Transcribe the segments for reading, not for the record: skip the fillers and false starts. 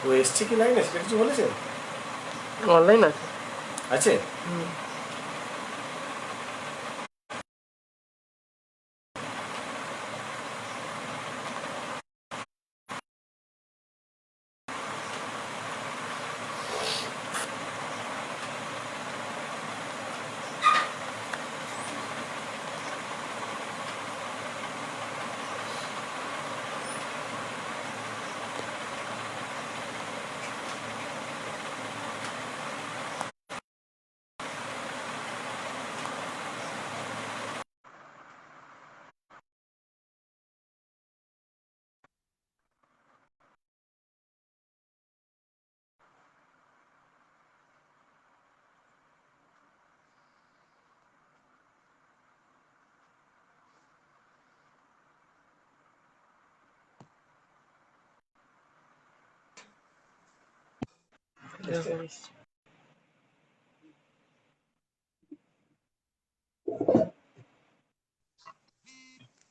ও এসছে কি লাইনে সেটা কিছু বলেছেন? অনলাইন আছে। আছে?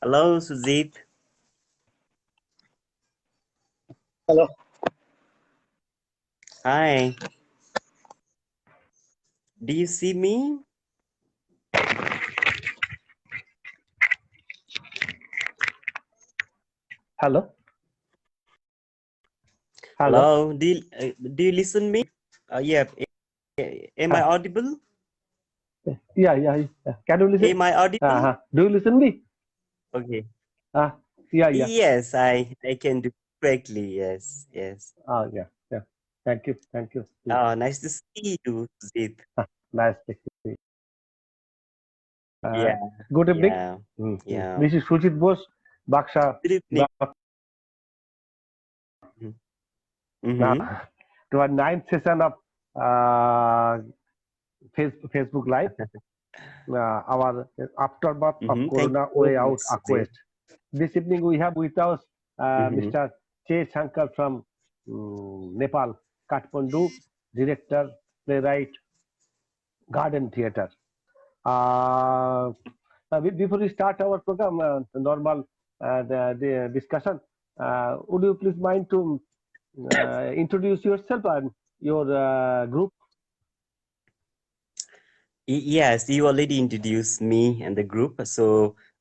Hello, Sujit. Hello. Hi. Do you see me? Hello. Hello. Do you listen me? Yeah. Am I audible? Yeah. Can you listen? Am I audible? Do you listen me? Okay. Yeah. Yes, I can do correctly. Yes. Yeah. Thank you. Oh, nice to see you, Sujit. Nice to see you. Yeah. Good evening. Yeah. This is Sujit Bose, Baksha. Good evening. To our ninth session of Facebook Live. Our aftermath of Thank Corona you way so out much, Sujit. quest. This evening we have with us Mr. Shankar from Nepal, Kathmandu, director, playwright, garden theatre. Before we start our program, normal the discussion, would you please mind to introduce yourself and your group? Yes, you already introduced me and the group. So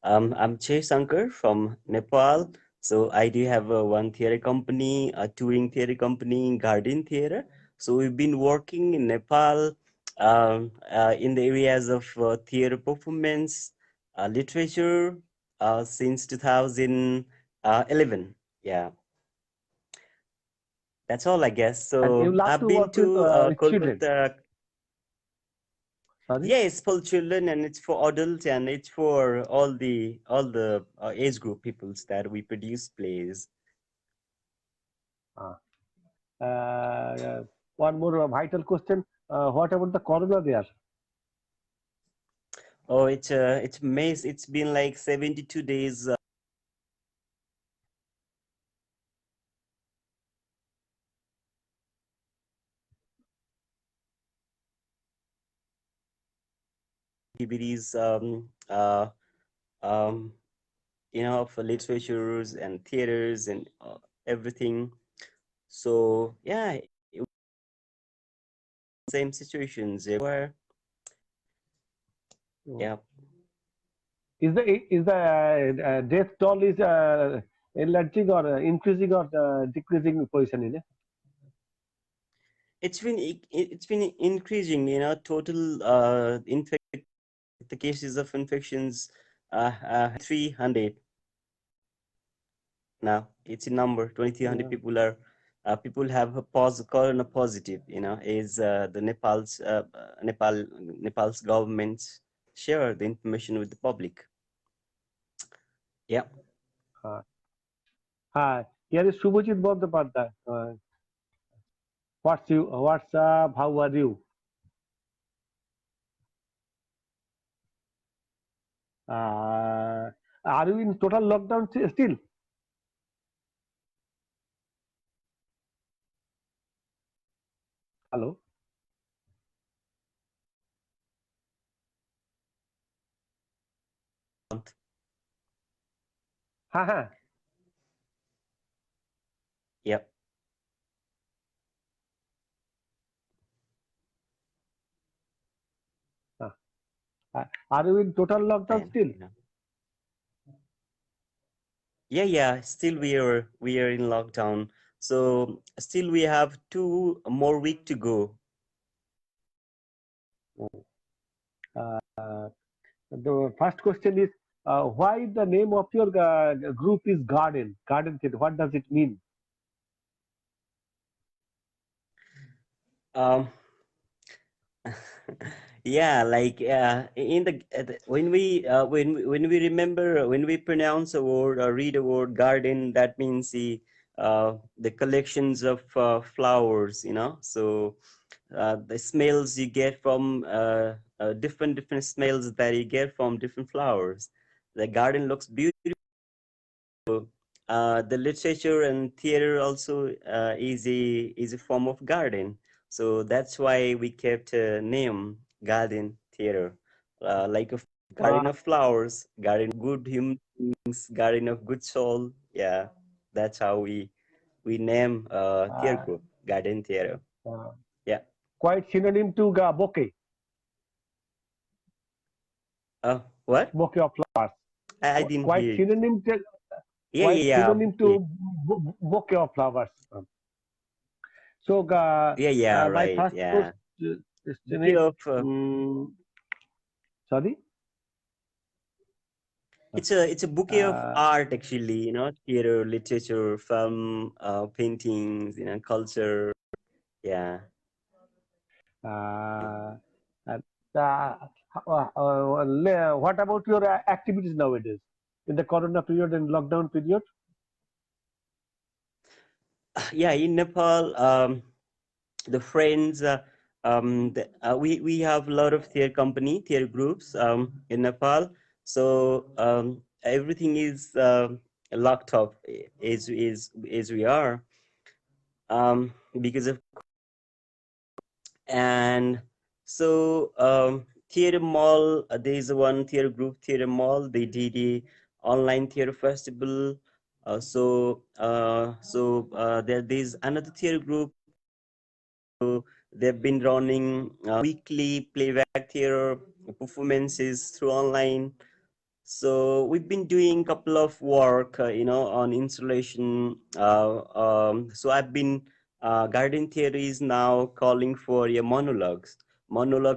I'm Shankar from Nepal. So I do have one theatre company, a touring theatre company, garden theatre. So we've been working in Nepal in the areas of theatre performance, literature since 2011. Yeah, that's all I guess. And you So love I've to been work to with children. Kolkata. Sorry? Yeah, it's for children and it's for adults and it's for all the age group peoples that we produce plays. One more vital question. What about the corona there? Oh, it's May. It's been like 72 days. Activities, um, for literatures and theaters and everything. So yeah, same situations everywhere. Yeah. Is the death toll is enlarging or increasing or decreasing position in it? It's been increasing. Total the cases of infections 300 now. It's a number 2300 people are people have a corona positive. Is the Nepal's government share the information with the public. Yeah. Here is Shubhajit Bandyopadhyay. What's up? How are you? Are you in total lockdown still? Hello? Yep. Are you in total lockdown still? You know. Yeah, still we are in lockdown, so still we have 2 more weeks to go. The first question is why the name of your group is Garden Theatre? What does it mean? um yeah, like in when we remember, when we pronounce a word or read a word garden, that means the collections of flowers, so the smells you get from different smells that you get from different flowers. The garden looks beautiful. The literature and theater also is a form of garden, so that's why we kept a name garden theater, like a Uh, garden of flowers, garden of good human beings, garden of good soul. Yeah, that's how we name theater uh, group garden theater. uh, Yeah. quite synonym to bouquet, What? bouquet of flowers. I didn't Quite hear it. synonym to Yeah, yeah, yeah. Okay. bouquet of flowers. So Yeah, yeah, my right. first Yeah. question Bouquet is, of um, sorry. it's a bouquet of Uh, art, actually, theater, literature, film, paintings, culture. Yeah. uh, and, what about your activities nowadays in the Corona period and lockdown period? Yeah, in Nepal, the friends, we have a lot of theater groups in Nepal. So everything is locked up, as we are, because of. And so theater mall, there's one theater group, theater mall, they did a online theater festival. There's another theater group. So they've been running weekly playback theater performances through online. So we've been doing a couple of work, on installation. So I've been garden theory is now calling for your monologues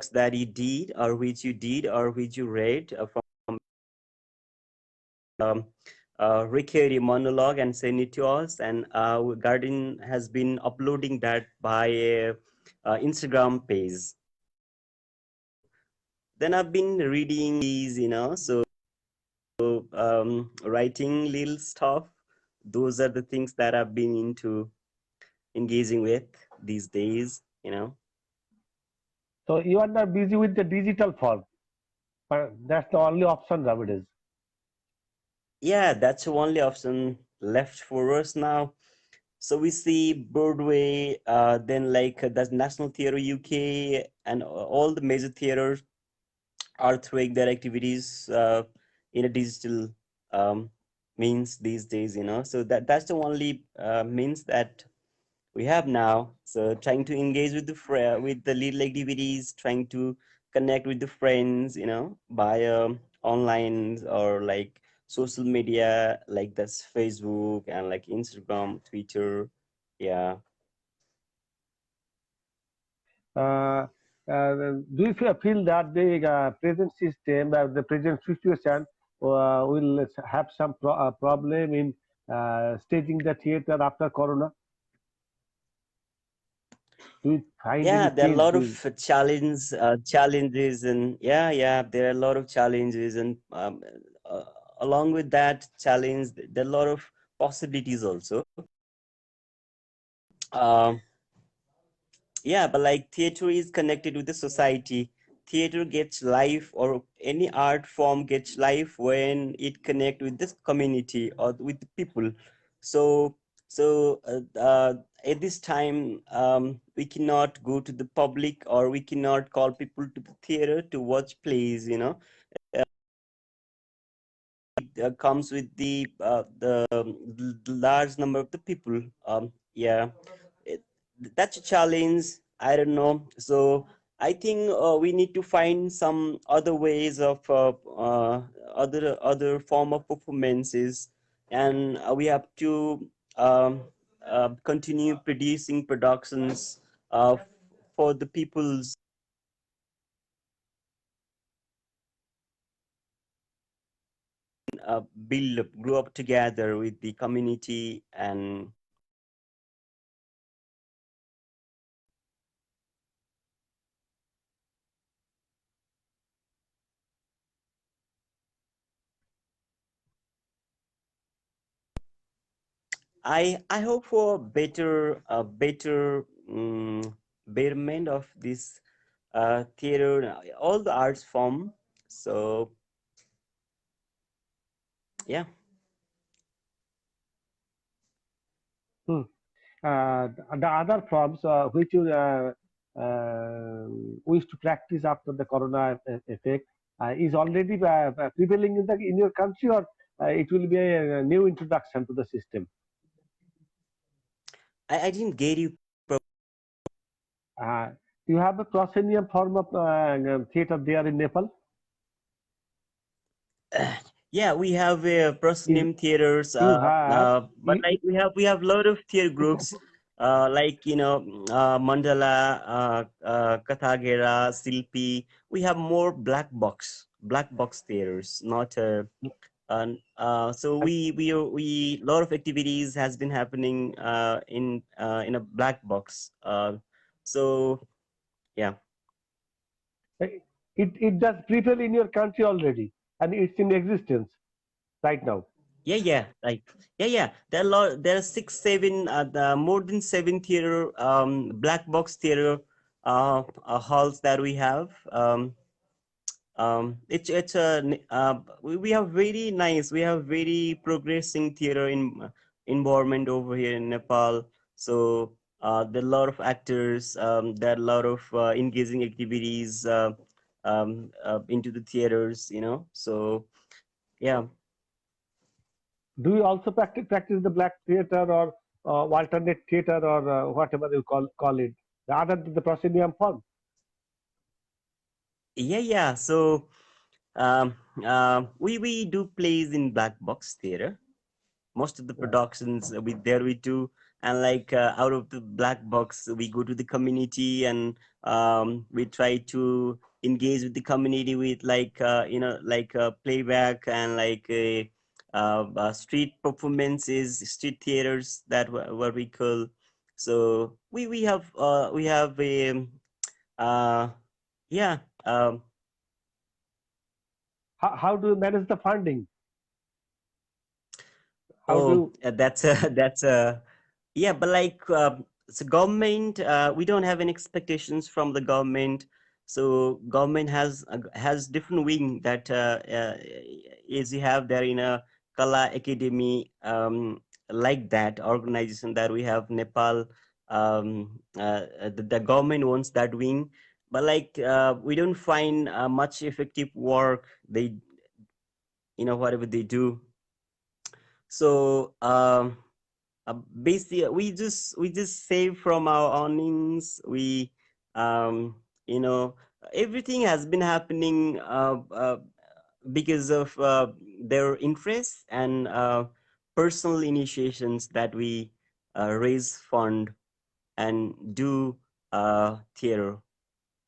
that you did, or which you did, or which you read from um, record your monologue and send it to us. And garden has been uploading that by Instagram page. Then I've been reading these, writing little stuff. Those are the things that I've been into engaging with these days. So you are not busy with the digital form, but that's the only option nowadays. Yeah, that's the only option left for us now. So we see Broadway, then like that's National Theatre UK, and all the major theaters are throwing their activities in a digital um, means these days. So that's the only means that we have now. So trying to engage with with the little activities, trying to connect with the friends, by online or like social media, like that's Facebook and like Instagram, Twitter. Yeah. Uh, do you feel that the present system, the present situation, will have some problem in staging the theater after Corona? Do you find Yeah, any there are a change? lot of challenges, and yeah, there are a lot of challenges, and uh, along with that challenge, there are a lot of possibilities also. Um, yeah, but like theater is connected with the society. Theater gets life, or any art form gets life when it connect with this community or with the people. So so uh, uh, at this time, we cannot go to the public, or we cannot call people to the theater to watch plays. Comes with the large number of the people. Yeah, it, that's a challenge. I don't know. So I think we need to find some other ways of other form of performances, and we have to um, continue producing productions for the people's build up, grow up together with the community, and I hope for better betterment of this theater, all the arts form. So yeah. Hmm. The other forms which you wish to practice after the corona effect is already prevailing in your country, or it will be a new introduction to the system. I didn't get you. Uh, you have a proscenium form of theater there in Nepal. Yeah, we have Is proscenium theaters, you have but like we have a lot of theater groups, like Mandala, Kathagera, Silpi. We have more black box theaters, not so we lot of activities has been happening in a black box. So yeah. it does prevail in your country already, and it's in existence right now. Yeah, yeah, like yeah. There are there are six, seven, more than seven theater, black box theater, halls that we have. It's we have very nice, we have very progressing theater in environment over here in Nepal. So there are a lot of actors. There are a lot of engaging activities into the theaters. So yeah. Do you also practice the black theater or alternate theater or whatever you call it, other than the proscenium form? Yeah. So we do plays in black box theater. Most of the Right. productions we do, and like out of the black box, we go to the community, and we try to engage with the community with like like playback, and like street performances, street theaters, that what we call. So we have a uh, yeah. Um, How do you manage the funding? How do Oh, you, that's a that's a yeah, but like so government, we don't have any expectations from the government. So government has different wing that is you have there in a Kala Academy, like that organization that we have Nepal. The government wants that wing, but like we don't find much effective work. They whatever they do. So basically we just save from our earnings. We um you know everything has been happening because of their interests and personal initiations that we raise fund and do theater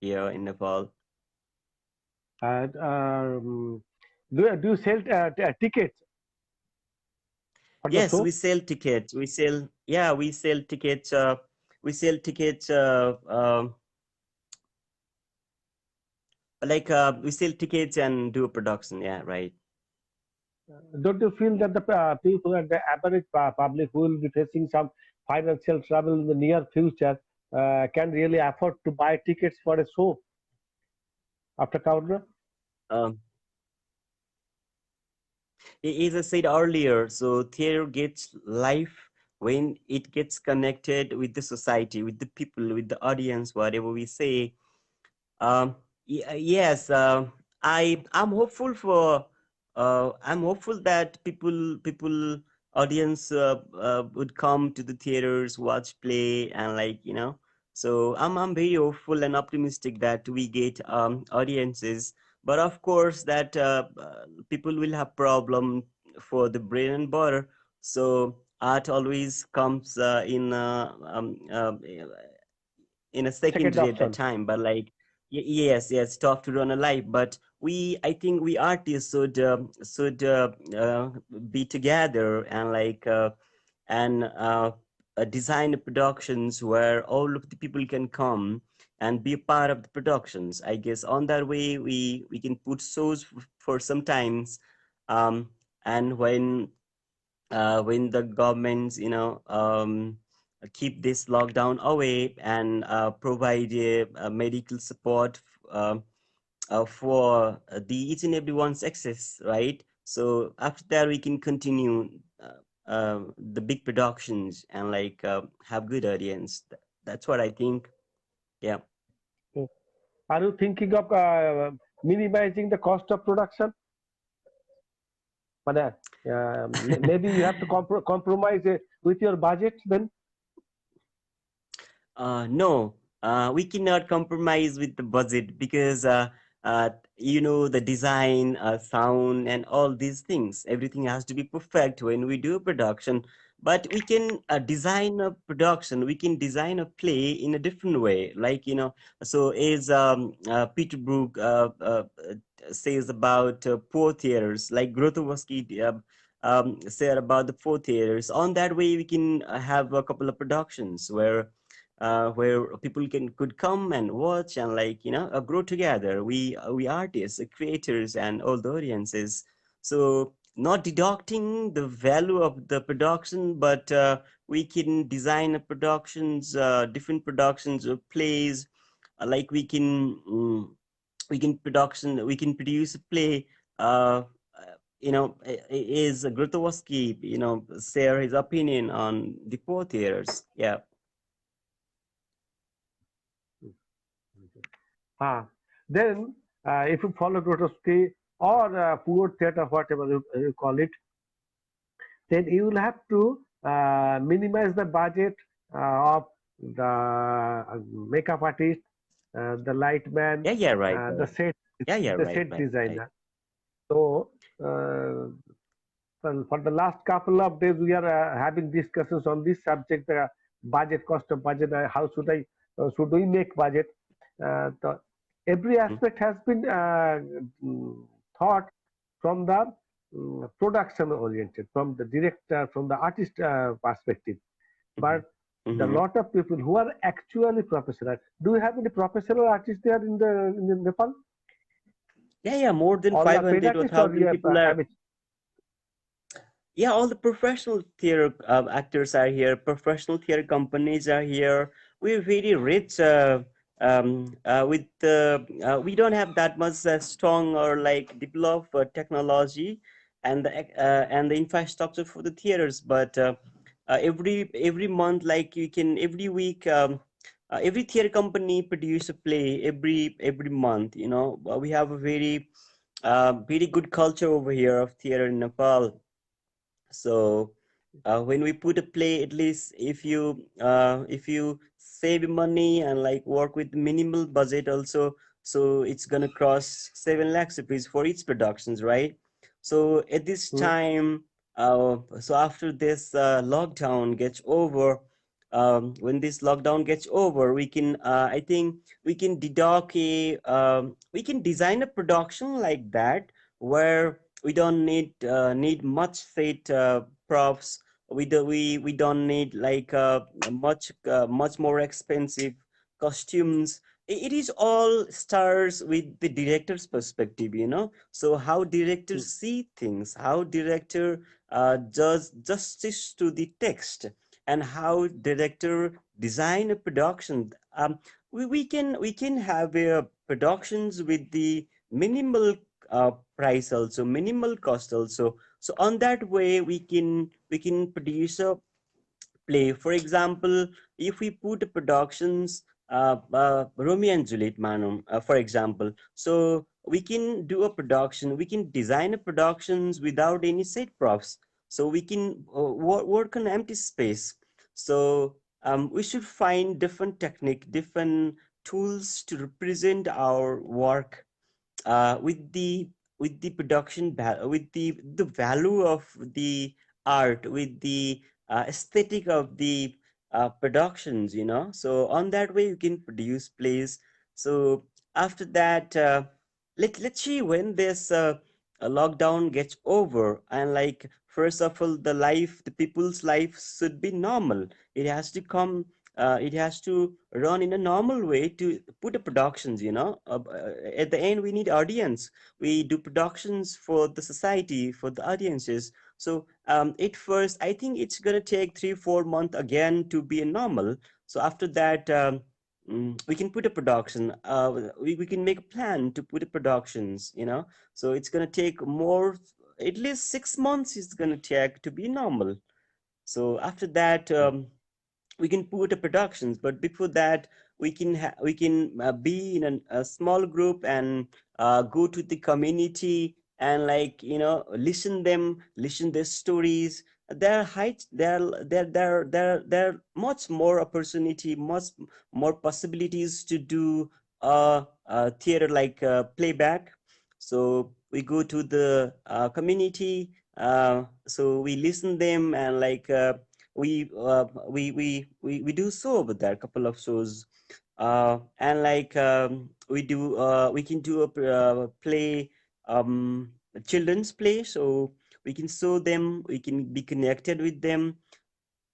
here in Nepal. and do you sell tickets for the Yes, we show? sell tickets. We sell tickets. We sell tickets. Like we sell tickets and do a production. Yeah, right. Don't you feel that the people and the average public who will be facing some financial trouble in the near future can really afford to buy tickets for a show after corona? Um, as I said earlier, so theater gets life when it gets connected with the society, with the people, with the audience, whatever we say. Yes, I'm hopeful that people audience would come to the theaters, watch play, and like. So I'm very hopeful and optimistic that we get audiences. But of course, that people will have problem for the brain and butter. So art always comes in a Second secondary at that option. time. But like, yes, tough to run a life. But I think we artists should be together and design productions where all of the people can come and be a part of the productions. I guess on that way we can put shows for some times, um, and when the governments keep this lockdown away and provide medical support for the each and everyone's access, right? So after that, we can continue the big productions and have good audience. That's what I think. Yeah. Mm. Are you thinking of minimizing the cost of production? But maybe you have to compromise with your budget then. No, we cannot compromise with the budget because the design, sound, and all these things. Everything has to be perfect when we do production. But we can design a production. We can design a play in a different way. So as Peter Brook says about poor theaters, like Grotowski said about the poor theaters. On that way, we can have a couple of productions where people could come and watch and grow together. We artists, creators, and all the audiences. So not deducting the value of the production, but we can design a productions, different productions of plays. Like we can produce a play. Is Grotowski, share his opinion on the poor theaters. Yeah. Ah, then if you follow Grotowski or poor theater, whatever you call it, then you will have to minimize the budget of the makeup artist, the light man, Yeah, right, the right. set, Yeah, the right, set right, right. designer. So, well, for the last couple of days, we are having discussions on this subject: budget, cost of budget. How should we make budget? Every Mm-hmm, aspect has been thought from the production oriented, from the director, from the artist perspective. mm-hmm, But the mm-hmm. lot of people who are actually professional. Do you have any professional artists there in the Nepal? Yeah, more than All are paid 500 or artists or 1,000 yeah, people are. amateur? Yeah, all the professional theater actors are here. Professional theater companies are here. We're very rich. We don't have that much strong or developed technology and the infrastructure for the theaters. But every month, like you can every week, every theater company produce a play every month. We have a very good culture over here of theater in Nepal. So when we put a play, at least if you save money and work with minimal budget also, so it's gonna cost 7 lakhs rupees for each productions, right? So at this Hmm? time, so after this lockdown gets over, when this lockdown gets over, I think we can we can design a production like that where we don't need much set props. We don't need much more expensive costumes. It is all starts with the director's perspective. So how Hmm. directors see things, how director does justice to the text, and how director design a production. We can have productions with the minimal price also, minimal cost also. So on that way we can produce a play. For example, if we put productions Romeo and Juliet Manum, for example, so we can do a production, we can design a productions without any set props. So we can work on empty space. So we should find different technique, different tools to represent our work with the with the value of the art, with the aesthetic of the productions, so on that way you can produce plays. So after that, let's see when this lockdown gets over, and like first of all, the people's life should be normal. It has to come, it has to run in a normal way to put the productions, at the end we need audience. We do productions for the society, for the audiences. So at first I think it's going to take 3 4 months again to be a normal. So after that, we can put a production, we can make a plan to put a productions, so it's going to take more, at least 6 months it's going to take to be normal. So after that, we can put a productions, but before that we can be in a small group and go to the community and, like, listen their stories. There are heights, there are much more opportunity, much more possibilities to do theater, like playback. So we go to the community, so we listen them, and like we do so over there, couple of shows, and like we can do a play, a children's play, so we can show them, we can be connected with them.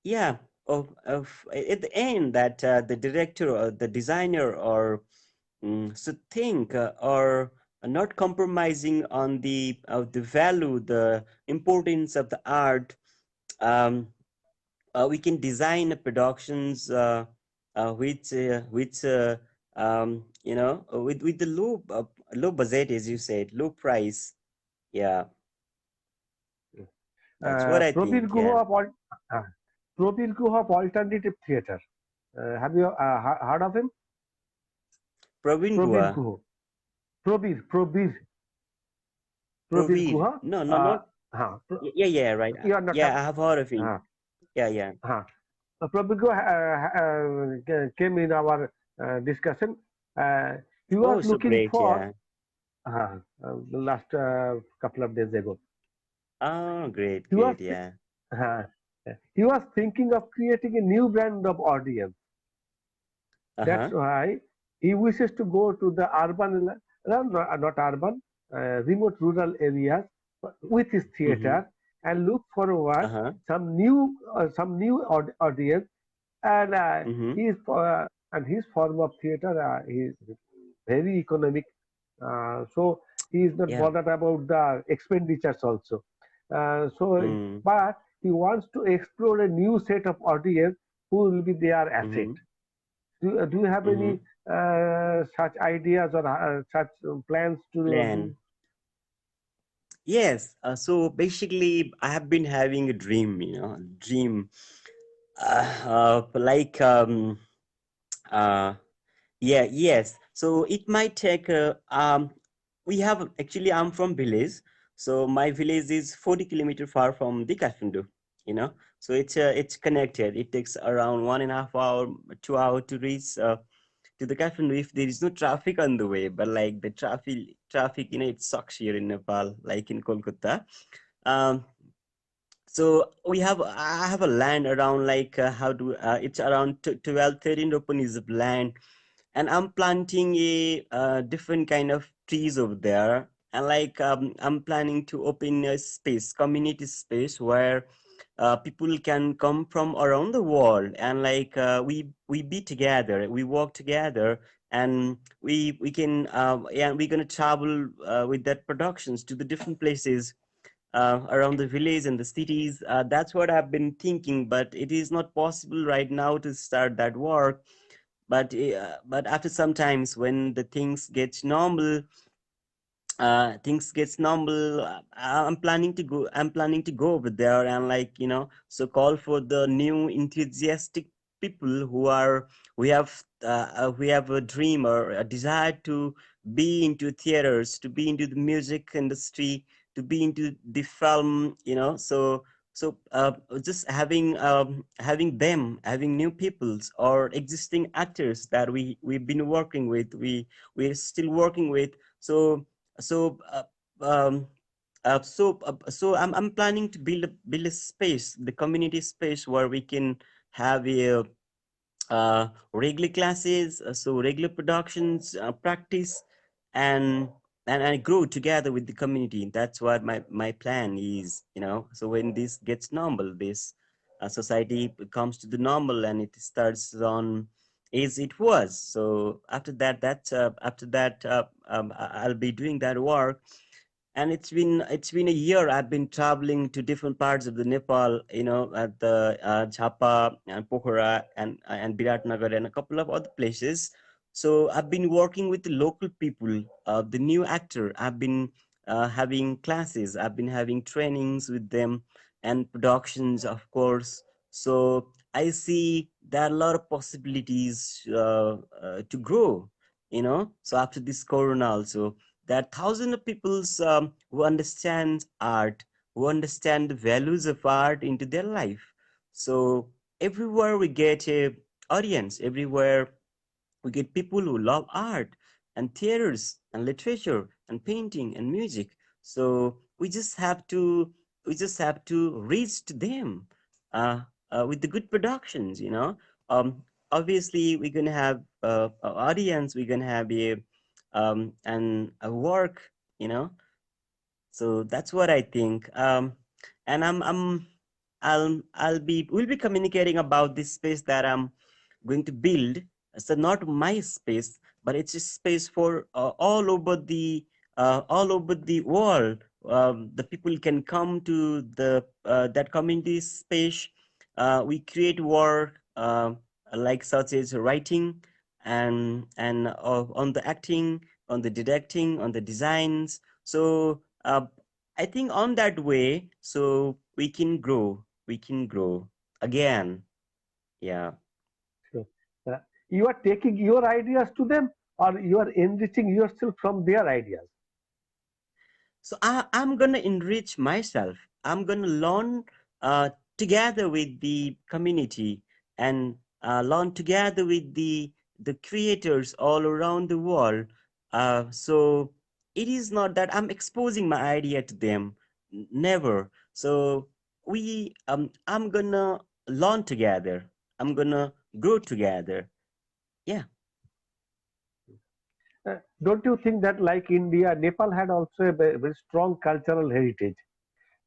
Yeah. At the end, that the director or the designer or should think, or not compromising on the value, the importance of the art. um, we can design productions which with the low budget, as you said, low price. Yeah, that's what I Probir think. Yeah, Guha of uh, Probir Guha of alternative theater. Have you heard of him? Praveen Probir Gua. Guha. Probir Praveen, Guha. no, no, Uh, not. huh. Yeah, yeah, right. You are not Yeah, have. I have heard of it. Uh, Yeah, yeah. Probir Guha came in our discussion. Uh, he was Oh, so looking great. for Yeah. the last couple of days ago. Oh, great, He was great. Yeah. uh, he was thinking of creating a new brand of audience. That's Uh-huh. why he wishes to go to the urban, not urban, remote rural areas with his Mm-hmm. theater and look forward Uh-huh. some new audience, and Mm-hmm. his form of theater is very economic, so he is not Yeah. bothered about the expenditures also. Mm. But he wants to explore a new set of audience who will be their asset. Mm-hmm. Do you have Mm-hmm. any such ideas or such plans to Plan. Yes. So basically, I have been having a dream, dream, like, uh, yeah, yes. So it might take, we have, actually, I'm from village. So my village is 40 kilometer far from the Kathmandu, so it's connected. It takes around 1.5 hour, 2 hour to reach to the Kathmandu if there is no traffic on the way. But like the traffic, it sucks here in Nepal, like in Kolkata. Um, so I have a land around, like, it's around 12 13 open of land, and I'm planting a different kind of trees over there. And like, I'm planning to open a space, community space, where people can come from around the world, and like, we be together, we work together, and we can, yeah, we're gonna travel with that productions to the different places around the village and the cities. That's what I've been thinking, but it is not possible right now to start that work. But after some times, when the things gets normal, I'm planning to go over there, and like, so call for the new enthusiastic people who have a dream or a desire to be into theaters, to be into the music industry, to be into the film, so So just having them, having new peoples or existing actors that we've been working with, we're still working with. So so um, so I'm planning to build a space, the community space where we can have a regular classes, so regular productions, practice, and and grow together with the community. That's what my plan is, you know. So when this gets normal, this society comes to the normal and it starts on as it was. So after that, I'll be doing that work. And it's been a year. I've been traveling to different parts of the Nepal, you know, at the Jhapa and Pokhara and Biratnagar and a couple of other places. So I've been working with the local people, the new actor. I've been having classes. I've been having trainings with them and productions, of course. So I see there are a lot of possibilities to grow, you know. So after this Corona also, there are thousands of people who understand art, who understand the values of art into their life. So everywhere we get a audience, everywhere we get people who love art and theaters and literature and painting and music. So we just have to reach to them uh, with the good productions, you know. Obviously we're gonna have a audience, we're gonna have and a work, you know. So that's what I think. And we'll be communicating about this space that I'm going to build. So not my space, but it's a space for all over the world. The people can come to the that community space. We create work like such as writing and on the acting, on the directing, on the designs. So I think on that way, so we can grow. We can grow again. Yeah. So, you are taking your ideas to them, or you are enriching yourself from their ideas. So I'm gonna enrich myself. I'm gonna learn together with the community and learn together with the creators all around the world. So it is not that I'm exposing my idea to them. Never. So I'm gonna learn together. I'm gonna grow together. Yeah. Don't you think that, like India, Nepal had also a very strong cultural heritage,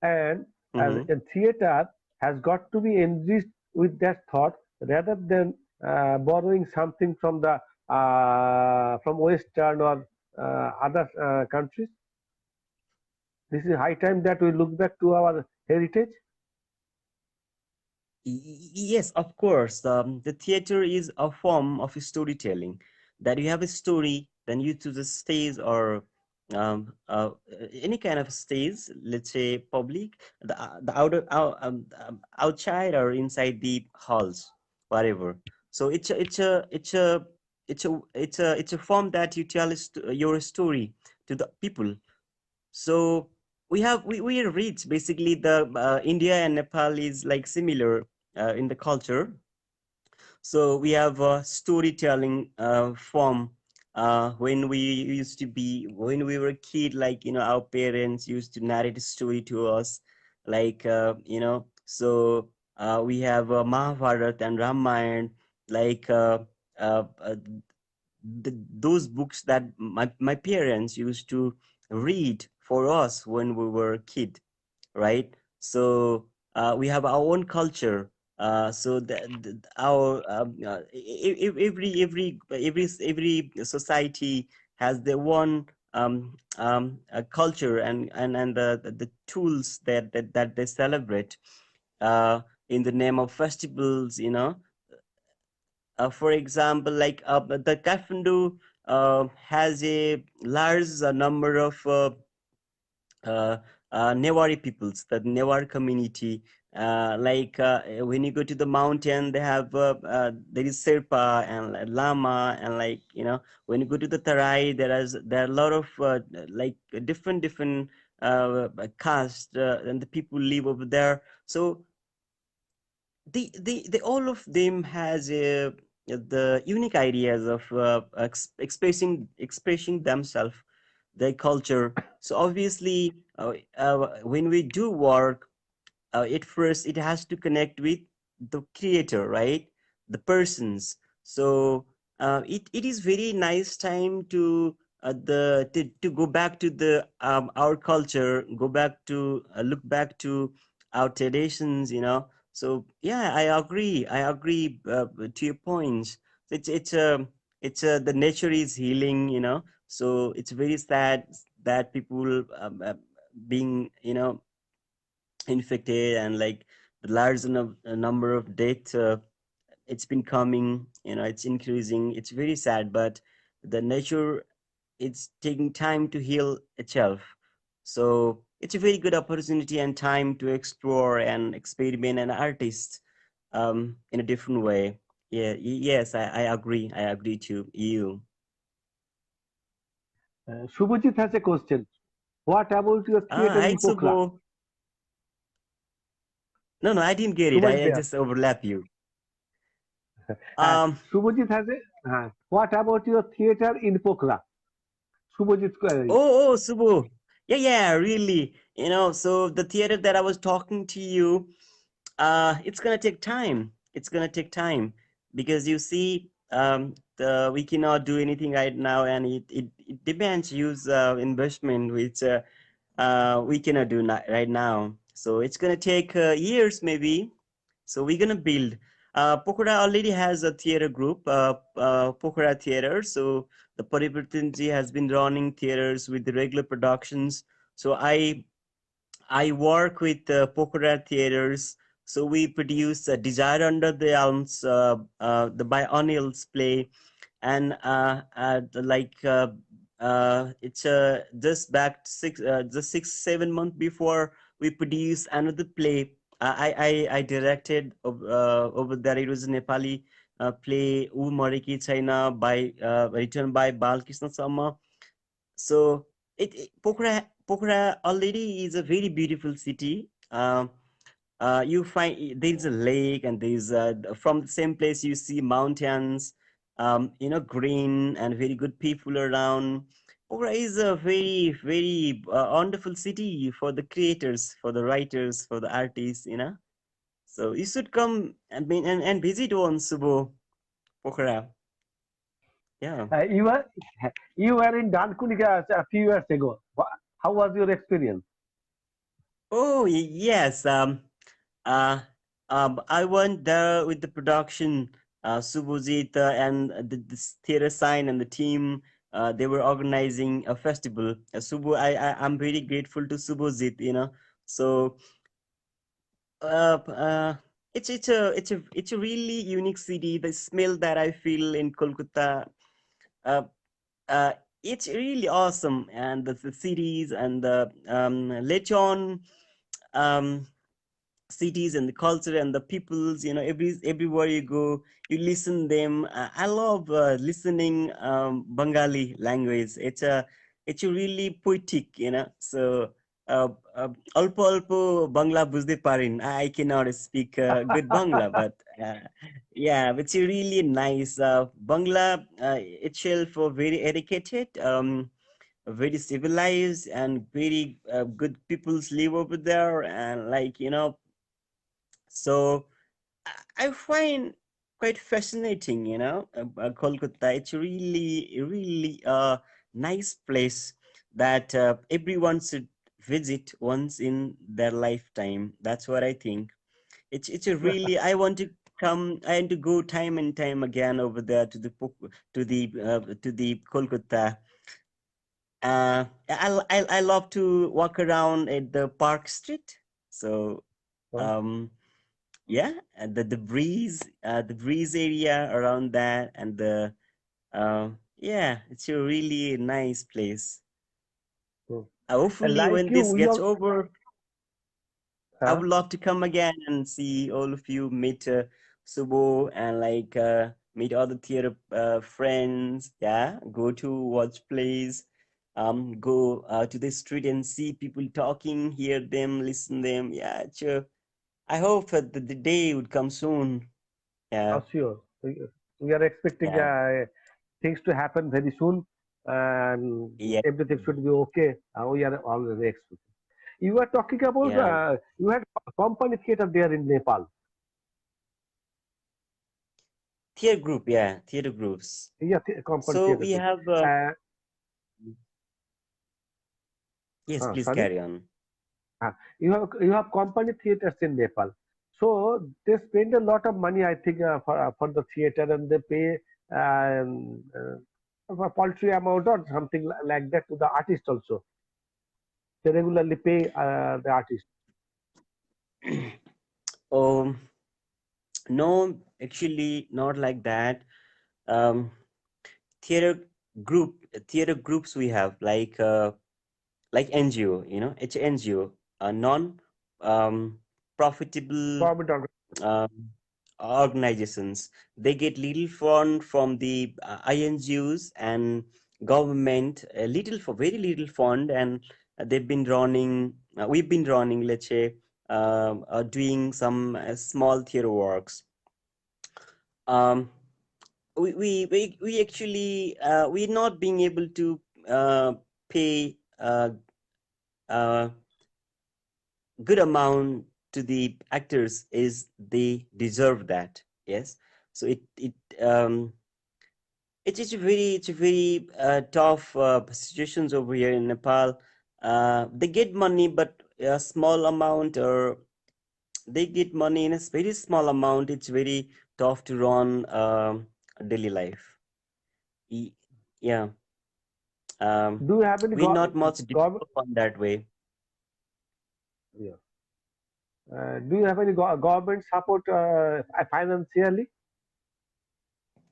and Mm-hmm. theater has got to be enriched with that thought rather than borrowing something from Western or other countries. This is high time that we look back to our heritage. Yes, of course. The theater is a form of storytelling. That you have a story, then you choose a stage or um, uh, any kind of stage, let's say public, the outside or inside the halls, whatever. So it's a form that you tell your story to the people. So we are rich. Basically, the India and Nepal is like similar in the culture. So we have a storytelling form. When we were a kid, like, you know, our parents used to narrate a story to us, like, So we have Mahabharata and Ramayana, like uh, uh, those books that my parents used to read for us when we were a kid, right? So we have our own culture. So our every society has their own culture and the tools that they celebrate uh, in the name of festivals, you know. For example, like the Kathmandu has a large number of uh, Newari peoples, the Newar community. When you go to the mountain, they have there is Sherpa and Lama, and, when you go to the Tarai, there are a lot of different caste, and the people live over there. So they all of them has the unique ideas of expressing themselves, their culture. So obviously, when we do work, at first it has to connect with the creator, right? The persons. So it is very nice time to go back to the our culture, go back to look back to our traditions, so yeah, I agree to your points. It's the nature is healing, so it's very sad that people being infected, and like the large number of deaths, it's been coming, it's increasing. It's very sad, but the nature, it's taking time to heal itself. So it's a very good opportunity and time to explore and experiment and artist in a different way. Yeah, yes, I agree to you. Shubhajit has a question. What about your theater Hi, in Pokhara? Subo. No, I didn't get it. Shubhajit, I just overlap you. uh, um Shubhajit has a. What about your theater in Pokhara? Shubhajit's query. Oh, Subu. Yeah, yeah, really. So the theater that I was talking to you, it's gonna take time. It's gonna take time because you see, we cannot do anything right now, and it demands use investment, which we cannot do right now. So it's gonna take years, maybe. So we're gonna build. Pokhara already has a theater group, Pokhara Theater. So the Parivartanji has been running theaters with the regular productions. So I work with Pokhara Theaters. So we produce Desire Under the Elms, the by O'Neill's play, and it's just back just 6 7 months before we produce another play. I directed over there. It was a Nepali play, U Mariki China, by written by Balkrishna Sama. So Pokhara already is a very beautiful city. You find there's a lake, and there's from the same place you see mountains, green and very good people around. Pokhara is a very very wonderful city for the creators, for the writers, for the artists. So you should come and visit once, Subo, Pokhara. Yeah. You were you were in Dankunika a few years ago. How was your experience? Oh, yes. Uh, I went there with the production, Subhajit, and this theater sign and the team. They were organizing a festival. I'm very grateful to Subhajit. So it's a really unique city. The smell that I feel in Kolkata, uh, uh, it's really awesome, and the cities and the lechon. Um, Cities and the culture and the peoples, everywhere you go, you listen them. I love listening Bengali language. It's a really poetic, so uh, alpo alpo bangla bujhte parin. I cannot speak good Bangla, but yeah, it's a really nice Bangla itself, very educated, very civilized, and very good peoples live over there, and like, so I find quite fascinating, Kolkata. It's really, really a nice place that everyone should visit once in their lifetime. That's what I think. It's a really, I want to go time and time again over there to the to the Kolkata. I love to walk around at the Park Street. So Oh, um yeah, and the breeze area around that, and yeah, it's a really nice place. oh. Hopefully Like when you, this we gets all. over, I Huh? would love to come again and see all of you, meet Subo, and like meet other theater friends. Yeah, go to watch plays. go to the street and see people talking, hear them, listen them. Yeah, sure. I hope the day would come soon. Yeah, Sure. We are expecting yeah, things to happen very soon, and yeah, everything should be okay. We are already expecting. You are talking about yeah. you had a company theater there in Nepal. Theater group, yeah, theater groups. Yeah, company So theater we group. have, Uh, yes, please Sorry. carry on. You have company theaters in Nepal. So they spend a lot of money, I think, for the theater, and they pay a paltry amount or something like that to the artist also. They regularly pay the artist. Um, no, actually, not like that. Um, theater theater groups we have like NGO, it's NGO, non profitable Government organ- um, organizations. They get little fund from the INGOs and government, a little for very little fund, and they've been running. We've been running, let's say, doing some small theater works. Um, we actually we're not being able to pay uh, good amount to the actors is they deserve that. Yes, so it's a very tough situations over here in Nepal. They get money but a small amount, or they get money in a very small amount. It's very tough to run daily life. Y- yeah. um, Do you have any we're not much government? developed on that way. Yeah. Do you have any government support financially?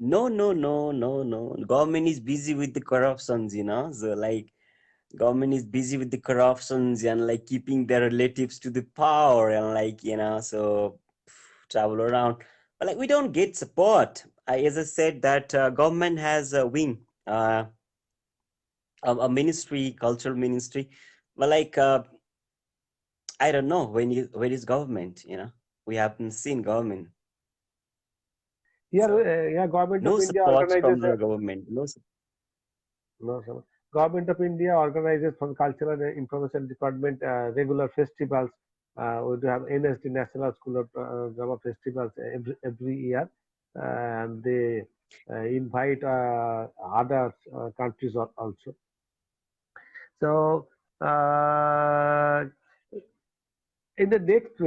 No, no, no, no, no. Government is busy with the corruptions. So like government is busy with the corruptions and like keeping their relatives to the power and so travel around. But like we don't get support. As I said, that government has a wing, a ministry, cultural ministry. But like I don't know where is government. We haven't seen government. Here, So Government of no India support organizes from the government. No. no, Government of India organizes from Cultural and Information Department regular festivals. We do have NSD National School of Drama festivals every year, and they invite other countries also. So in the next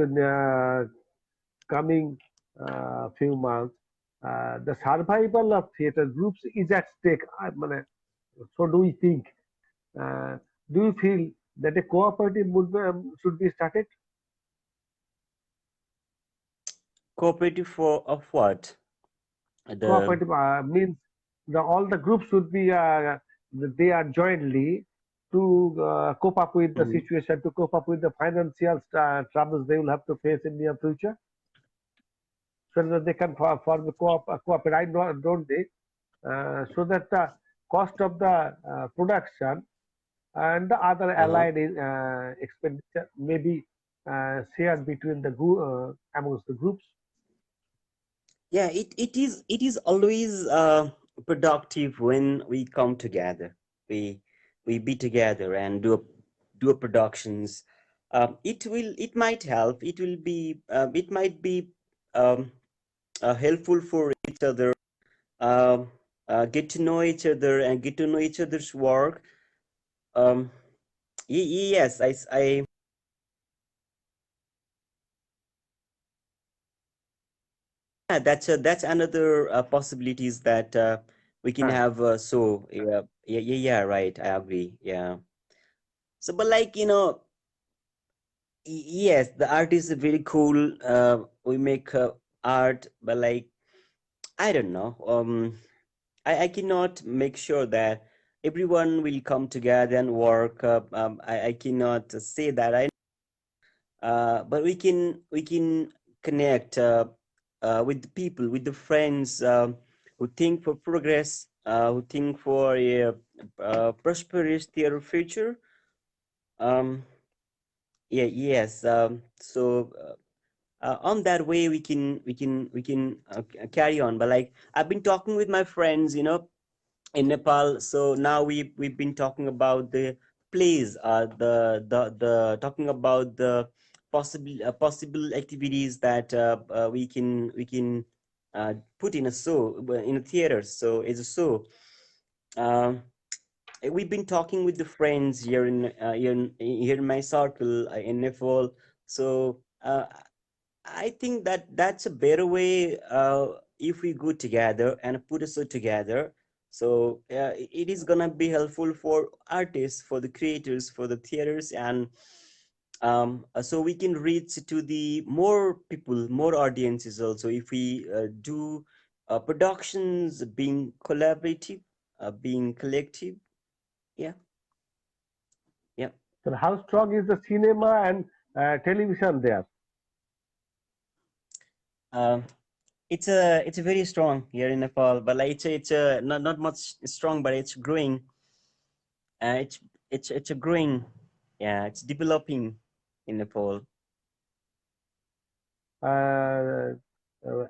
coming few months, the survival of theatre groups is at stake. So do we think? Uh, do you feel that a cooperative movement should be started? Cooperative for of what? The Cooperative means all the groups should be they are jointly to cope up with the Mhm. situation, to cope up with the financial troubles they will have to face in near future, so that they can form the cooperate, don't they? So that the cost of the production and the other Uh-huh. allied expenditure may be shared between the amongst the groups. Yeah, it is always productive when we come together. We be together and do a productions. It might help. It might be um, helpful for each other. Um, get to know each other and get to know each other's work. Um, yes, I yeah, that's another possibilities that we can Huh. have. Yeah, right. I agree. Yeah. So, but like yes, the art is very cool. We make art, but like I don't know. I cannot make sure that everyone will come together and work. I cannot say that. But we can connect with the people, with the friends who think for progress. who think for a prosperous theater future. Um, yeah, yes. On that way we can carry on. But like I've been talking with my friends, in Nepal. So now we've been talking about the plays, the talking about the possible activities that we can put in a show, in a theater. So it's a show. Um, we've been talking with the friends here in my circle, in Nepal. So I think that that's a better way, if we go together and put a show together. So it is gonna be helpful for artists, for the creators, for the theaters, and so we can reach to the more people, more audiences also, if we do productions being collaborative, being collective. Yeah, yeah. So how strong is the cinema and television there? Um, it's a very strong here in Nepal, but like it's a not much strong, but it's growing. It's it's a growing, yeah, it's developing in Nepal.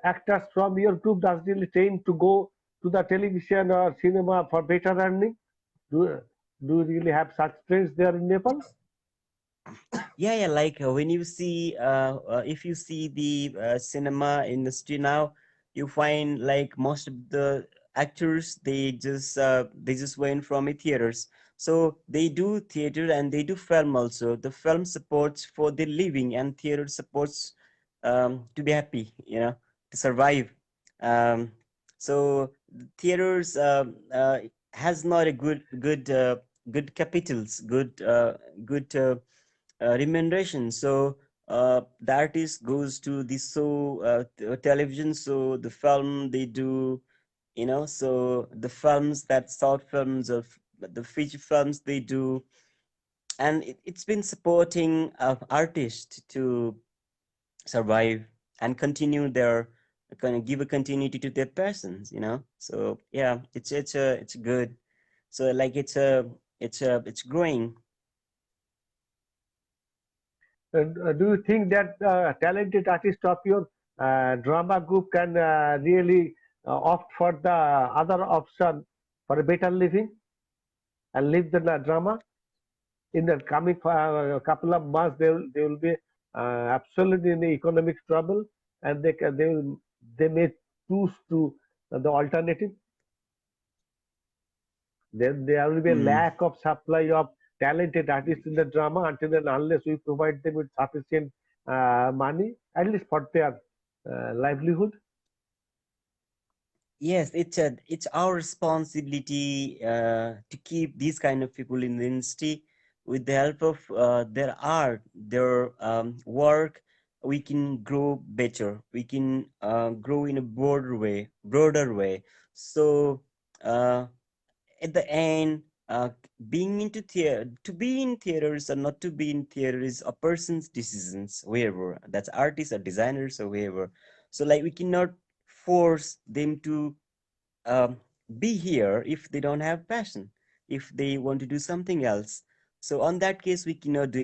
Actors from your group does really train to go to the television or cinema for better earning? Do, do you really have such trends there in Nepal? Yeah, like when you see if you see the cinema industry now, you find like most of the actors, they just went from a theaters. So they do theater and they do film also. The film supports for the living, and theater supports to be happy, to survive. um so theaters has not a good capitals, good remuneration. So the artist goes to the show, television, so the film they do, so the films, that short films of the feature films they do, and it's been supporting artists to survive and continue their, kind of give a continuity to their persons. So yeah, it's good. So like it's growing. Do you think that talented artist of your drama group can really opt for the other option for a better living and leave the drama? In the coming couple of months, they will be absolutely in economic trouble, and they may choose to the alternative. Then there will be a Mm. lack of supply of talented artists in the drama until and unless we provide them with sufficient money, at least for their livelihood. Yes, it's our responsibility to keep these kind of people in the industry. With the help of their art, their work, we can grow better. We can grow in a broader way. So uh, at the end, being into theater, to be in theaters or not to be in theater is a person's decisions, whoever that's artists or designers or whoever. So like we cannot force them to um, be here if they don't have passion, if they want to do something else. So on that case, we cannot do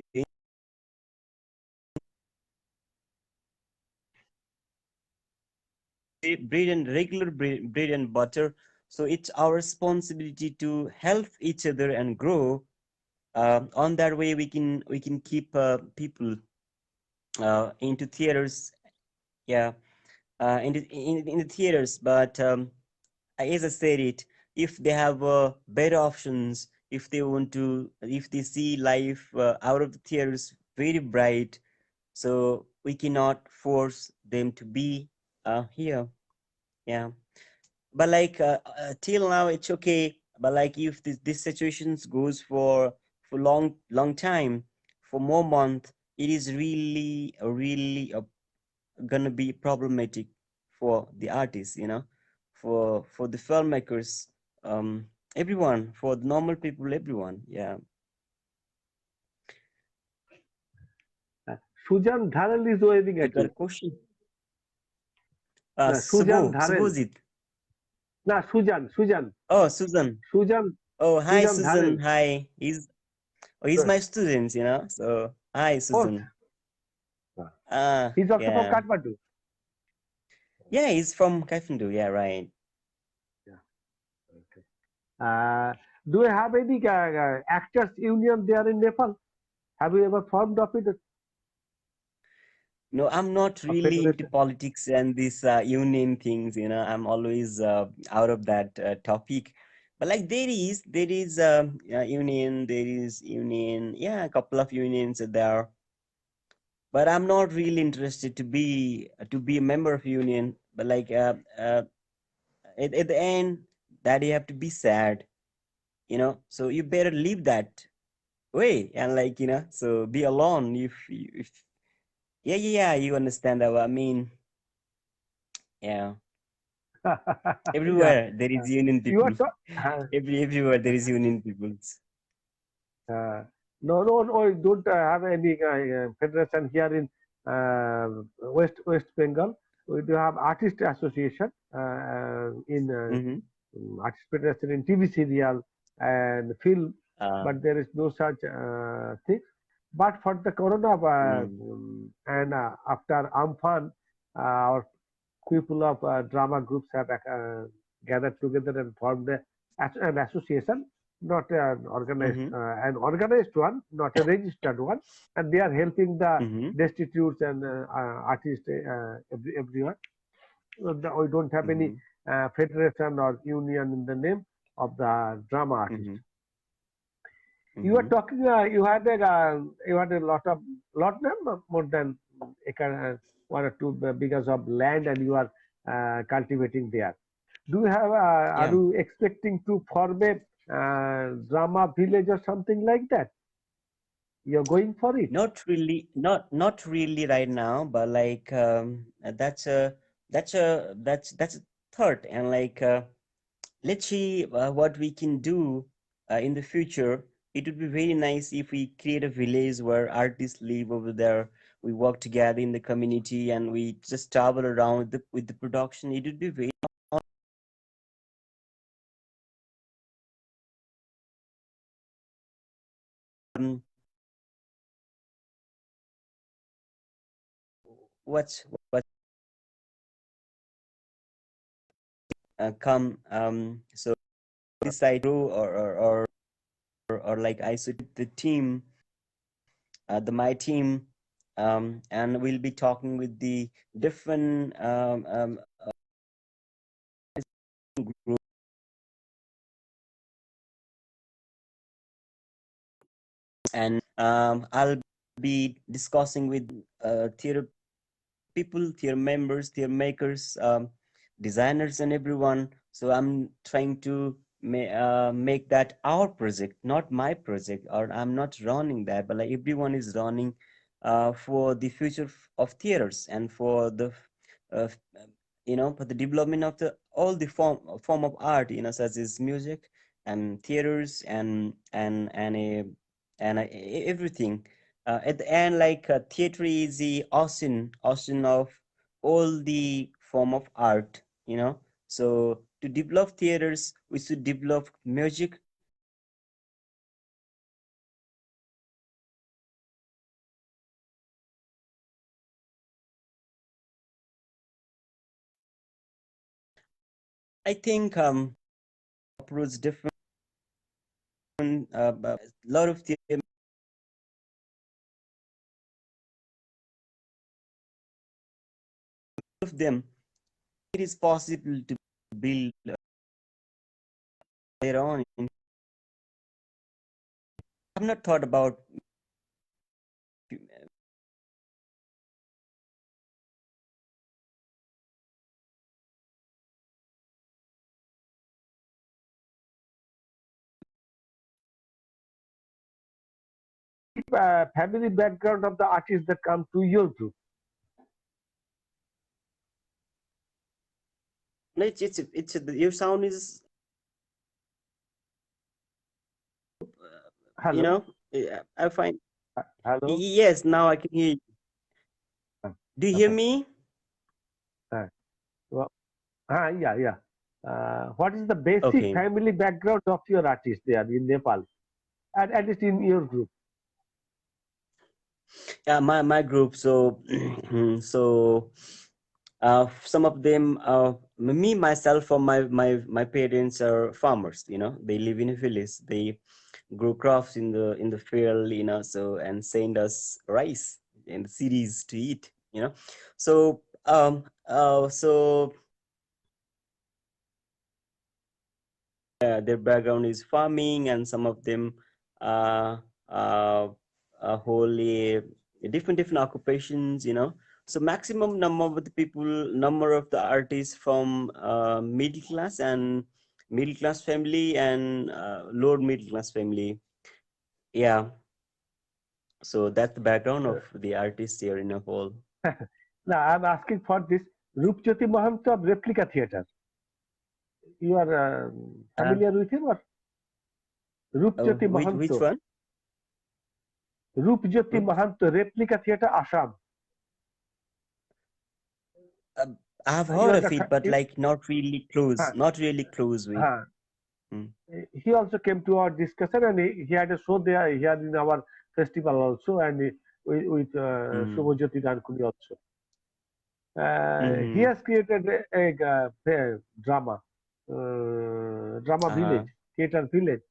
bread and butter. So it's our responsibility to help each other and grow. On that way, we can keep people into theaters. Yeah, in the theaters. But as I said it, if they have better options, if they want to, if they see life out of the theaters very bright, so we cannot force them to be here. Yeah, but like till now it's okay. But like if this situations goes for long time, for more month, it is really gonna be problematic for the artists, for the filmmakers, everyone, for the normal people, everyone. Yeah. Sujan Dharal is waving Good, at us. good question. Sujan Dharal. Subhojit. No, Sujan. Oh, Susan. Sujan, Oh, hi, Sujan Susan. Dhanel. Hi. He's my student, So, hi, Fourth. Susan. Ah, He's also from yeah. Kathmandu. Yeah, he's from Kathmandu. Yeah, right. Yeah. Okay. Do you have any actors union there in Nepal? Have you ever formed of it? No, I'm not A really into federation? politics and these union things, I'm always out of that topic. But like there is union, yeah, a couple of unions are there. But I'm not really interested to be a member of union. But like at the end, that you have to be sad, So you better leave that way and so be alone if yeah, yeah, yeah, you understand that. I mean, yeah. Yeah. Everywhere there is union You are people. uh, Everywhere there is union peoples. no, we don't have any federation here in West Bengal. We do have artist association in Mm-hmm. artist federation in TV serial and film, Uh, but there is no such thing. But for the corona mm, and after Amphan, our people of drama groups have gathered together and formed an association, not mm-hmm. an organized one, not a registered one, and they are helping the Mm-hmm. destitutes and artists, everyone. We don't have any Mm-hmm. federation or union in the name of the drama artist. Mm-hmm. You were Mm-hmm. talking. You had a lot more than one or two biggers of land, and you are cultivating there. Do you have? Are Yeah. you expecting to form a drama village or something like that? You're going for it. Not really right now, but like that's a thought, and let's see what we can do in the future. It would be very nice if we create a village where artists live over there. We work together in the community and we just travel around with the production. It would be very um, what come so decide to or like I said the team the my team and we'll be talking with the different group and I'll be discussing with theater people, their members, their makers, designers, and everyone. So I'm trying to make that our project, not my project, or I'm not running that, but like everyone is running for the future of theaters and for the uh, for the development of the all the form of art, such as music and theaters and everything at the end, theater is the ocean of all the form of art, so to develop theaters we should develop music. I think approach different a lot of them it is possible to build their own. I've not thought about Family background of the artists that come to your group. it's your sound is you Hello, know I find hello. yes, now I can hear you. Do you hear Okay. me? Uh, well, yeah, yeah. What is the basic Okay. family background of your artist there in Nepal, at least in your group? Yeah, my group. So so some of them, me myself or my parents are farmers. They live in a village. They grow crops in the field. So and send us rice and cities to eat. So so their background is farming, and some of them uh, uh, wholly different occupations. So maximum number of the artists from middle class and middle class family and lower middle class family. Yeah, so that's the background of the artists here in Nepal. Now I'm asking for this Rupjyoti Mahanto of Replica Theatre. You are uh, familiar with him, or Rupjyoti which Mahanto? one? Rupjyoti Group? Mahanto, Replica Theatre, Assam. uh, I have You heard are of the it, but like uh, not really close with. uh, Mm, he also came to our discussion, and he had a show there here in our festival also, and with mm, Shubhajyoti Dankuni also. He mm-hmm. has created a drama, drama Uh-huh. village, theater village,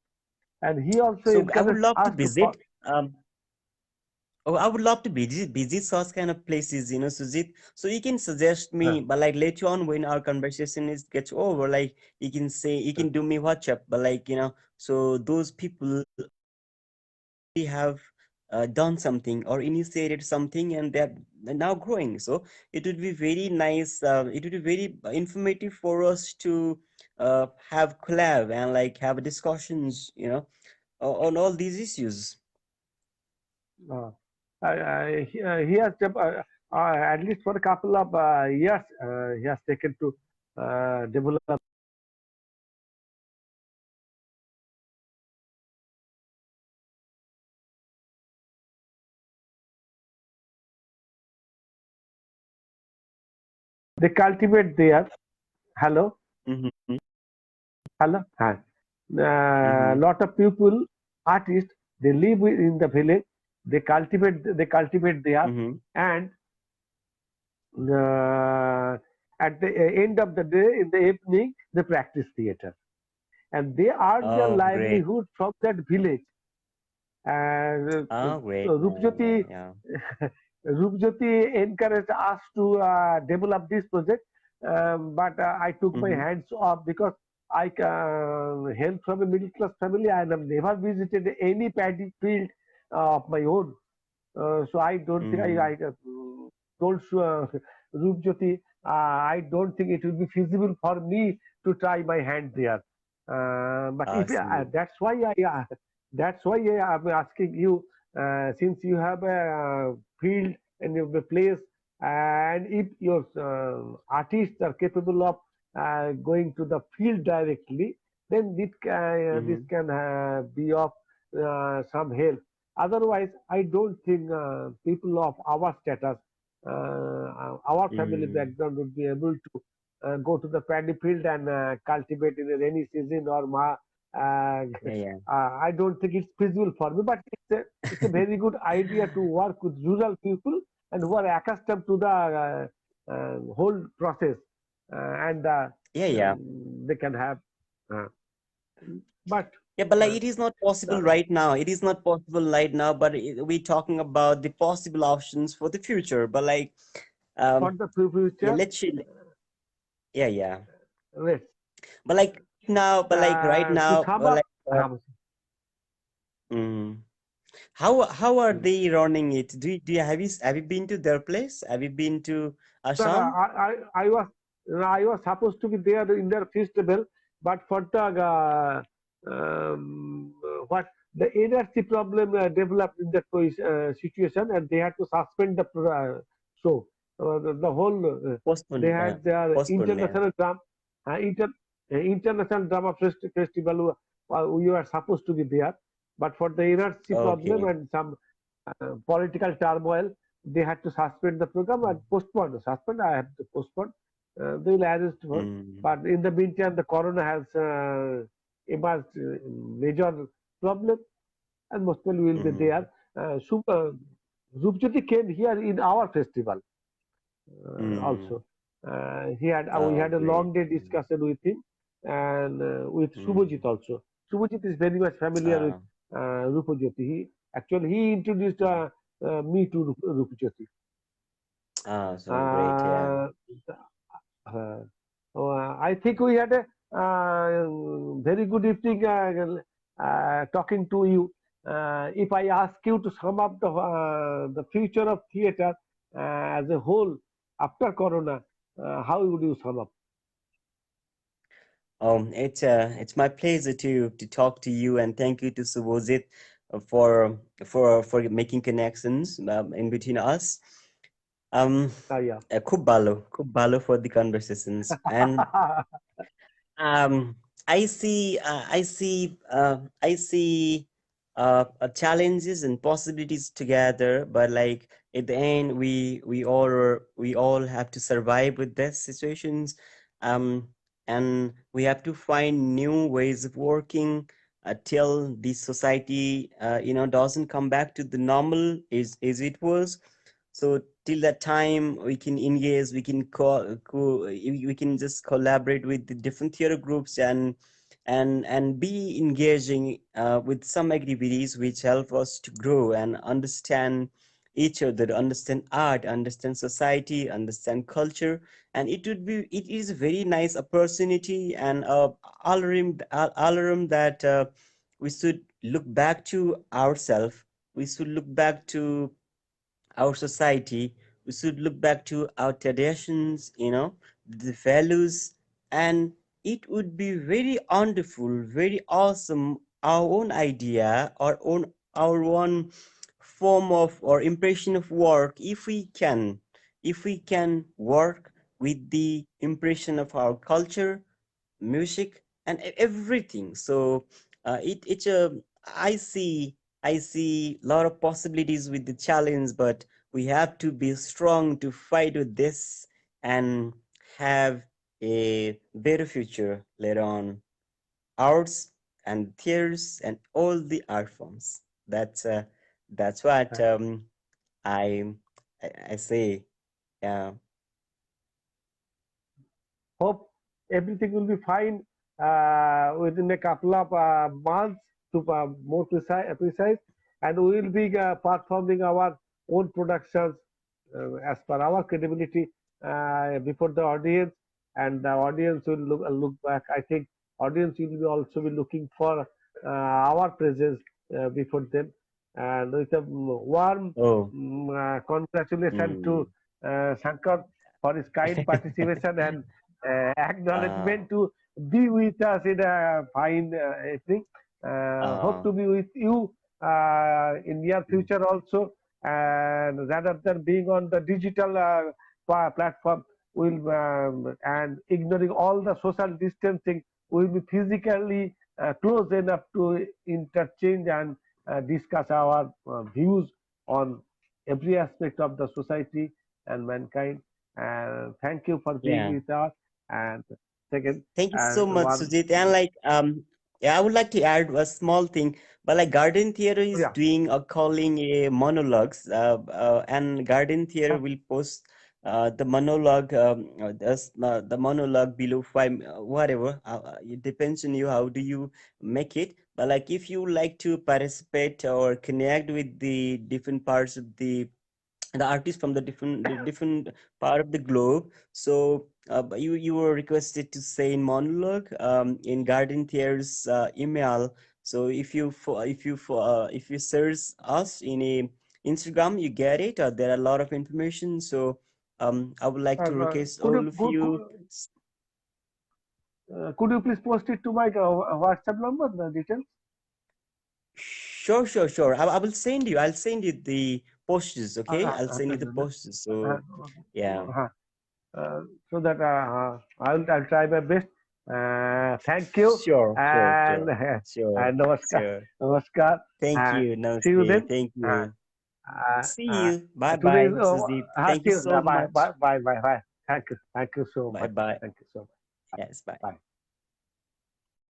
and he also So I would encouraged love to us to visit. I would love to visit such kind of places, Sujit. So you can suggest uh, me, but like later on when our conversation is gets over, like you can do me WhatsApp, but like so those people already have done something or initiated something, and they're now growing. So it would be very nice. It would be very informative for us to have collab and like have discussions, on all these issues. uh, he has at least for a couple of years he has taken to develop they cultivate their hello Mm-hmm. hello hi. Mm-hmm. Lot of people artists they live in the village, they cultivate there, Mm-hmm. and at the end of the day in the evening they practice theater, and they earn their Oh, great. livelihood from that village. And Oh, great. Yeah, yeah, Rupjyoti yeah. Rupjyoti encouraged us to develop this project, but I took my Mm-hmm. hands off because I hail from a middle class family. I have never visited any paddy field of my own. So I don't think Mm-hmm. I told Rupjyoti, I don't think it will be feasible for me to try my hand there. But I if see. that's why I'm asking you, since you have a field and you have a place, and if your artists are capable of going to the field directly, then this Mm-hmm. can be of some help. Otherwise, I don't think people of our status, our family Mm-hmm. background would be able to go to the paddy field and cultivate in the rainy season or Yeah, yeah. I don't think it's feasible for me, but it's a very good idea to work with rural people and who are accustomed to the whole process, and Yeah, yeah. they can have. Uh, but Yeah, but like uh, it is not possible uh, right now. It is not possible right now, but we're talking about the possible options for the future. But like, for um, the yeah, future, yeah, yeah. let's But like now, but like right to now, sum but up. like, mm, how are Mm. they running it? Have you been to their place? Have you been to No, no, Assam? I was supposed to be there in their festival, but for the what the energy problem developed in that situation, and they had to suspend the show. The whole they Postponed, had their postponed, yeah. international drama, international drama festival. We were supposed to be there, but for the energy problem Okay. and some political turmoil, they had to suspend the program and postpone. Suspend, I have to postpone. they will arrest her. Mm, But in the meantime, the corona has emerged major problem, and most people will be mm, there. Zupjoti came here in our festival mm. also. He had we Oh, had a great. long day discussion with him and with Subhajit Mm. also. Subhajit is very much familiar with Uh, Rupajyoti. He introduced me to Rupajyoti. so great. Yeah. Uh, uh, I think we had a very good evening talking to you. If I ask you to sum up the future of theatre as a whole after Corona, how would you sum up? It's my pleasure to talk to you, and thank you to Subhojit for making connections in between us. Um, Yeah. খুব ভালো for the conversations, and um, I see challenges and possibilities together, but like at the end, we all have to survive with these situations, um, and we have to find new ways of working till the society, doesn't come back to the normal as it was. So till that time, we can engage, we can just collaborate with the different theater groups and be engaging with some activities which help us to grow and understand each other, understand art, understand society, understand culture. And it is a very nice opportunity and alarm that we should look back to ourselves. We should look back to our society. We should look back to our traditions, the values, and it would be very wonderful, very awesome, our own idea, our own form of or impression of work, if we can work with the impression of our culture, music, and everything. So it's a I see a lot of possibilities with the challenge, but we have to be strong to fight with this and have a better future later on. Arts and theaters and all the art forms. That's what I I say. Yeah. Hope everything will be fine within a couple of months to more precise, and we will be performing our own productions as per our credibility before the audience, and the audience will look back. I think audience will be also be looking for our presence before them, and with a warm Oh. congratulations to Mm. Shankar for his kind participation and uh, acknowledgement to be with us in a fine evening. Hope uh, to be with you in near future also. And rather than being on the digital platform, will and ignoring all the social distancing, we'll be physically close enough to interchange and discuss our views on every aspect of the society and mankind. And thank you for being yeah. with us. And second, Thank you so much, one, Sujit. And like, yeah, I would like to add a small thing. But like, Garden Theater is yeah, doing a calling a monologues, and Garden Theater will post the monologue, the monologue below five, whatever. It depends on you. How do you make it? But like, if you like to participate or connect with the different parts of the artists from the different part of the globe. So but you were requested to say in monologue in Garden Theater's email. So if you search us in a Instagram, you get it. There are a lot of information. So I would like to request could all you of you. could you please post it to my WhatsApp number, the details? Sure, sure, sure. I will send you. I'll send you the posters. Okay, I'll send you the Uh, posters. uh, So yeah. uh, so that I'll try my best. Thank you Sure, sure, and sure, sure, namaskar, sure. namaskar, Thank and you. see you Namaste. then. Thank Uh, you. See you. Bye Today bye, is Sujit. Thank see you you. so Bye much. bye bye bye bye. Thank you so Bye much. bye. Thank you so much. Yes, bye. Bye.